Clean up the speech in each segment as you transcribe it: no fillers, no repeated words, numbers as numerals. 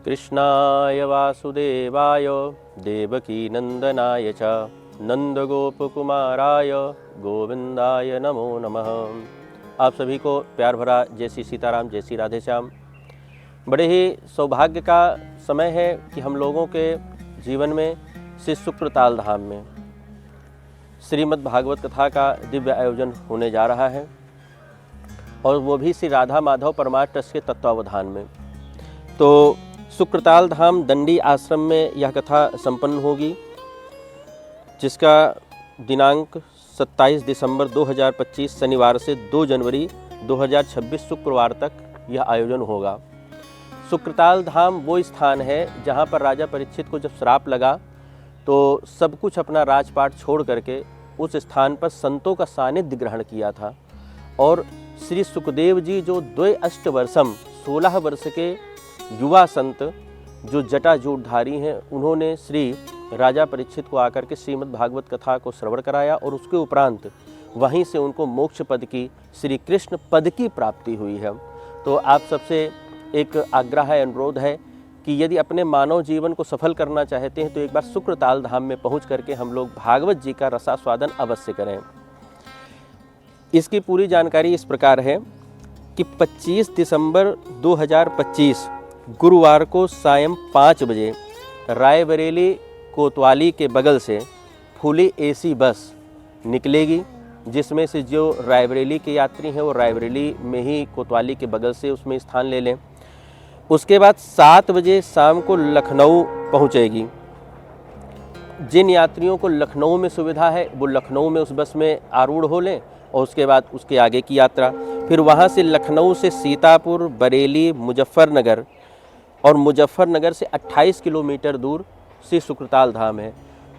कृष्णाय वासुदेवाय देवकीनंदनाय च नंदगोपकुमाराय गोविंदाय नमो नमः। आप सभी को प्यार भरा जय श्री सीताराम, जय श्री राधे श्याम। बड़े ही सौभाग्य का समय है कि हम लोगों के जीवन में श्री शुक्रताल धाम में श्रीमद् भागवत कथा का दिव्य आयोजन होने जा रहा है, और वो भी श्री राधा माधव परमार्थ ट्रस्ट के तत्वावधान में। तो शुक्रताल धाम दंडी आश्रम में यह कथा संपन्न होगी, जिसका दिनांक 27 दिसंबर 2025 शनिवार से 2 जनवरी 2026 शुक्रवार तक यह आयोजन होगा। शुक्रताल धाम वो स्थान है जहाँ पर राजा परीक्षित को जब श्राप लगा तो सब कुछ अपना राजपाट छोड़ करके उस स्थान पर संतों का सानिध्य ग्रहण किया था, और श्री सुखदेव जी जो 2 अष्टवर्षम 16 वर्ष के युवा संत जो जटाजूटधारी हैं, उन्होंने श्री राजा परीक्षित को आकर के श्रीमद् भागवत कथा को श्रवण कराया, और उसके उपरांत वहीं से उनको मोक्ष पद की, श्री कृष्ण पद की प्राप्ति हुई है। तो आप सबसे एक आग्रह है, अनुरोध है कि यदि अपने मानव जीवन को सफल करना चाहते हैं तो एक बार शुक्रताल धाम में पहुंच करके हम लोग भागवत जी का रसास्वादन अवश्य करें। इसकी पूरी जानकारी इस प्रकार है कि 25 दिसंबर 2025 गुरुवार को सायं 5 बजे रायबरेली कोतवाली के बगल से फुली एसी बस निकलेगी, जिसमें से जो रायबरेली के यात्री हैं वो रायबरेली में ही कोतवाली के बगल से उसमें स्थान ले लें। उसके बाद 7 बजे शाम को लखनऊ पहुंचेगी। जिन यात्रियों को लखनऊ में सुविधा है वो लखनऊ में उस बस में आरूढ़ हो लें, और उसके बाद उसके आगे की यात्रा फिर वहाँ से लखनऊ से सीतापुर, बरेली, मुजफ्फरनगर, और मुजफ्फरनगर से 28 किलोमीटर दूर श्री शुक्रताल धाम है।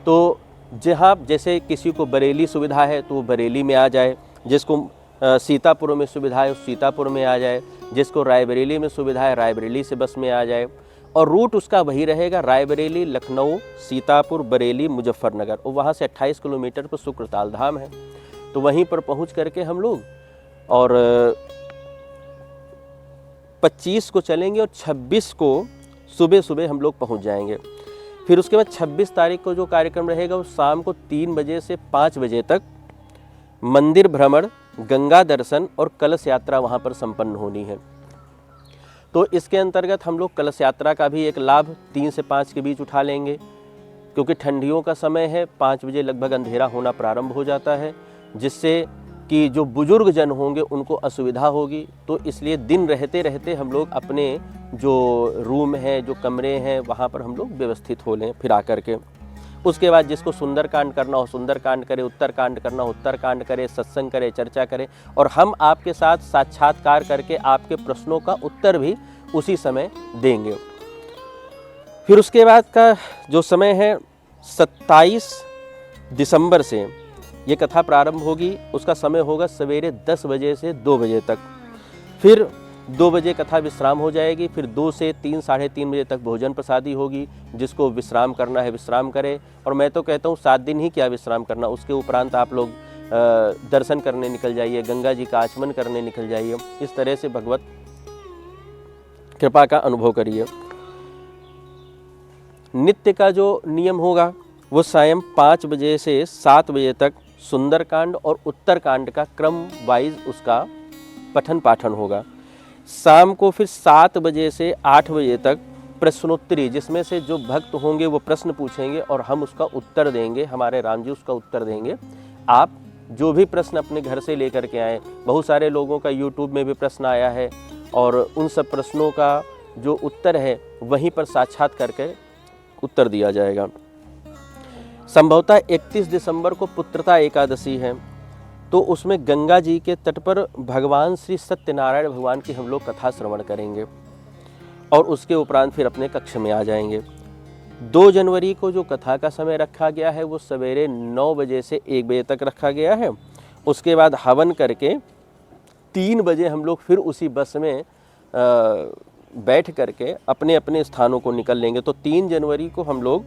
तो जहाँ जैसे किसी को बरेली सुविधा है तो वो बरेली में आ जाए, जिसको सीतापुर में सुविधा है उस सीतापुर में आ जाए, जिसको रायबरेली में सुविधा है रायबरेली से बस में आ जाए, और रूट उसका वही रहेगा रायबरेली, लखनऊ, सीतापुर, बरेली, मुजफ्फरनगर, और वहाँ से 28 किलोमीटर पर शुक्रताल धाम है। तो वहीं पर पहुँच करके हम लोग और 25 को चलेंगे और 26 को सुबह सुबह हम लोग पहुँच जाएंगे। फिर उसके बाद 26 तारीख को जो कार्यक्रम रहेगा वो शाम को 3 बजे से 5 बजे तक मंदिर भ्रमण, गंगा दर्शन और कलश यात्रा वहाँ पर संपन्न होनी है। तो इसके अंतर्गत हम लोग कलश यात्रा का भी एक लाभ 3 से 5 के बीच उठा लेंगे, क्योंकि ठंडियों का समय है, 5 बजे लगभग अंधेरा होना प्रारंभ हो जाता है, जिससे कि जो बुजुर्ग जन होंगे उनको असुविधा होगी। तो इसलिए दिन रहते रहते हम लोग अपने जो रूम हैं, जो कमरे हैं, वहाँ पर हम लोग व्यवस्थित हो लें फिर आकर के। उसके बाद जिसको सुंदरकांड करना हो सुंदरकांड करे, उत्तरकांड करना हो उत्तरकांड करे, सत्संग करे, चर्चा करे, और हम आपके साथ साक्षात्कार करके आपके प्रश्नों का उत्तर भी उसी समय देंगे। फिर उसके बाद का जो समय है 27 दिसंबर से ये कथा प्रारंभ होगी। उसका समय होगा सवेरे 10 बजे से 2 बजे तक। फिर 2 बजे कथा विश्राम हो जाएगी। फिर 2 से 3, साढ़े 3 बजे तक भोजन प्रसादी होगी। जिसको विश्राम करना है विश्राम करे, और मैं तो कहता हूँ 7 दिन ही क्या विश्राम करना, उसके उपरांत आप लोग दर्शन करने निकल जाइए, गंगा जी का आचमन करने निकल जाइए। इस तरह से भगवत कृपा का अनुभव करिए। नित्य का जो नियम होगा वो सायं 5 बजे से 7 बजे तक सुंदरकांड और उत्तरकांड का क्रम वाइज उसका पठन पाठन होगा। शाम को फिर 7 बजे से 8 बजे तक प्रश्नोत्तरी, जिसमें से जो भक्त होंगे वो प्रश्न पूछेंगे और हम उसका उत्तर देंगे, हमारे राम जी उसका उत्तर देंगे। आप जो भी प्रश्न अपने घर से लेकर के आए, बहुत सारे लोगों का यूट्यूब में भी प्रश्न आया है, और उन सब प्रश्नों का जो उत्तर है वहीं पर साक्षात करके उत्तर दिया जाएगा। संभवतः 31 दिसंबर को पुत्रता एकादशी है, तो उसमें गंगा जी के तट पर भगवान श्री सत्यनारायण भगवान की हम लोग कथा श्रवण करेंगे, और उसके उपरांत फिर अपने कक्ष में आ जाएंगे। 2 जनवरी को जो कथा का समय रखा गया है वो सवेरे 9 बजे से 1 बजे तक रखा गया है। उसके बाद हवन करके 3 बजे हम लोग फिर उसी बस में बैठ करके अपने अपने स्थानों को निकल लेंगे। तो 3 जनवरी को हम लोग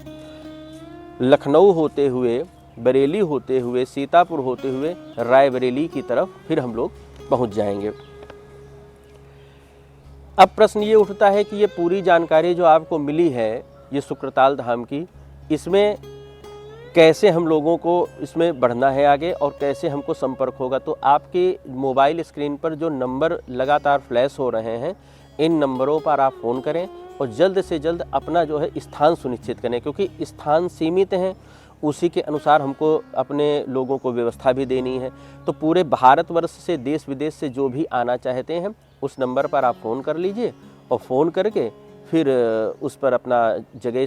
लखनऊ होते हुए, बरेली होते हुए, सीतापुर होते हुए रायबरेली की तरफ फिर हम लोग पहुंच जाएंगे। अब प्रश्न ये उठता है कि ये पूरी जानकारी जो आपको मिली है ये सुक्रताल धाम की, इसमें कैसे हम लोगों को इसमें बढ़ना है आगे और कैसे हमको संपर्क होगा। तो आपके मोबाइल स्क्रीन पर जो नंबर लगातार फ्लैश हो रहे हैं, इन नंबरों पर आप फ़ोन करें और जल्द से जल्द अपना जो है स्थान सुनिश्चित करें, क्योंकि स्थान सीमित हैं, उसी के अनुसार हमको अपने लोगों को व्यवस्था भी देनी है। तो पूरे भारतवर्ष से, देश विदेश से जो भी आना चाहते हैं, उस नंबर पर आप फ़ोन कर लीजिए और फ़ोन करके फिर उस पर अपना जगह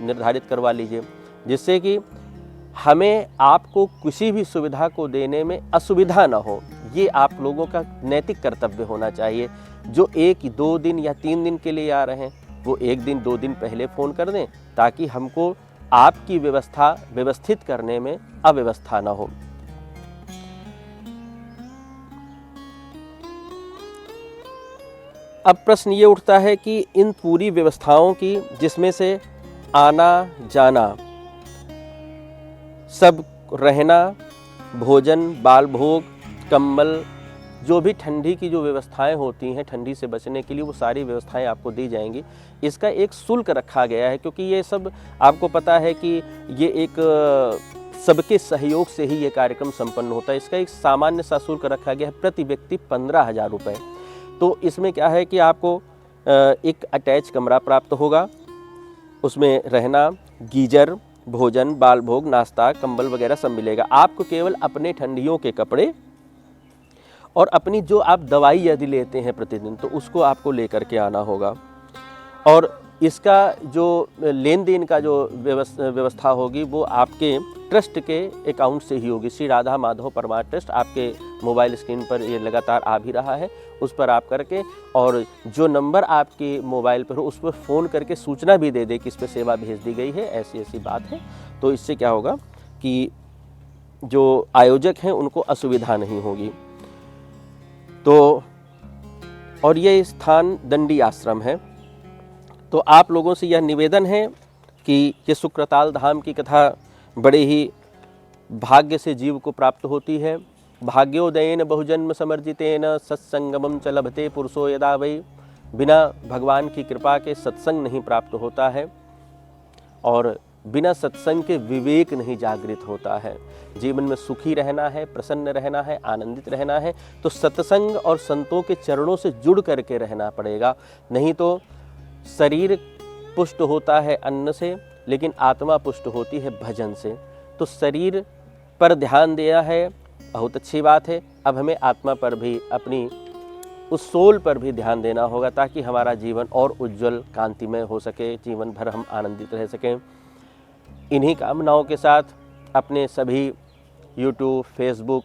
निर्धारित करवा लीजिए, जिससे कि हमें आपको किसी भी सुविधा को देने में असुविधा ना हो। ये आप लोगों का नैतिक कर्तव्य होना चाहिए। जो 1, 2 दिन या 3 दिन के लिए आ रहे हैं, वो 1 दिन 2 दिन पहले फ़ोन कर दें, ताकि हमको आपकी व्यवस्था व्यवस्थित करने में अव्यवस्था ना हो। अब प्रश्न ये उठता है कि इन पूरी व्यवस्थाओं की, जिसमें से आना जाना, सब रहना, भोजन, बाल भोग, कंबल, जो भी ठंडी की जो व्यवस्थाएं होती हैं ठंडी से बचने के लिए, वो सारी व्यवस्थाएं आपको दी जाएंगी। इसका एक शुल्क रखा गया है, क्योंकि ये सब आपको पता है कि ये एक सबके सहयोग से ही ये कार्यक्रम संपन्न होता है। इसका एक सामान्य सा शुल्क रखा गया है, प्रति व्यक्ति 15,000 रुपये। तो इसमें क्या है कि आपको एक अटैच कमरा प्राप्त होगा, उसमें रहना, गीजर, भोजन, बाल भोग, नाश्ता, कंबल वगैरह सब मिलेगा। आपको केवल अपने ठंडियों के कपड़े और अपनी जो आप दवाई यदि लेते हैं प्रतिदिन, तो उसको आपको लेकर के आना होगा। और इसका जो लेन देन का जो व्यवस्था होगी, वो आपके ट्रस्ट के अकाउंट से ही होगी। श्री राधा माधव परमार ट्रस्ट आपके मोबाइल स्क्रीन पर ये लगातार आ भी रहा है, उस पर आप करके, और जो नंबर आपके मोबाइल पर हो उस पर फ़ोन करके सूचना भी दे दे कि इस पर सेवा भेज दी गई है, ऐसी ऐसी बात है। तो इससे क्या होगा कि जो आयोजक हैं उनको असुविधा नहीं होगी। तो और ये स्थान दंडी आश्रम है। तो आप लोगों से यह निवेदन है कि ये सुक्रताल धाम की कथा बड़े ही भाग्य से जीव को प्राप्त होती है। भाग्योदयेन बहुजन्म समर्जितेन सत्संगमम च लभते पुरुषो यदा वै। बिना भगवान की कृपा के सत्संग नहीं प्राप्त होता है और बिना सत्संग के विवेक नहीं जागृत होता है। जीवन में सुखी रहना है, प्रसन्न रहना है, आनंदित रहना है, तो सत्संग और संतों के चरणों से जुड़ करके रहना पड़ेगा। नहीं तो शरीर पुष्ट होता है अन्न से, लेकिन आत्मा पुष्ट होती है भजन से। तो शरीर पर ध्यान दिया है, बहुत अच्छी बात है। अब हमें आत्मा पर भी, अपनी उस सोल पर भी ध्यान देना होगा, ताकि हमारा जीवन और उज्जवल कांतिमय हो सके, जीवन भर हम आनंदित रह सकें। इन्हीं कामनाओं के साथ अपने सभी यूट्यूब, फेसबुक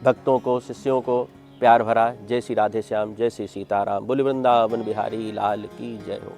भक्तों को, शिष्यों को प्यार भरा जय श्री राधे श्याम, जय श्री सीताराम। बोले वृंदावन बिहारी लाल की जय हो।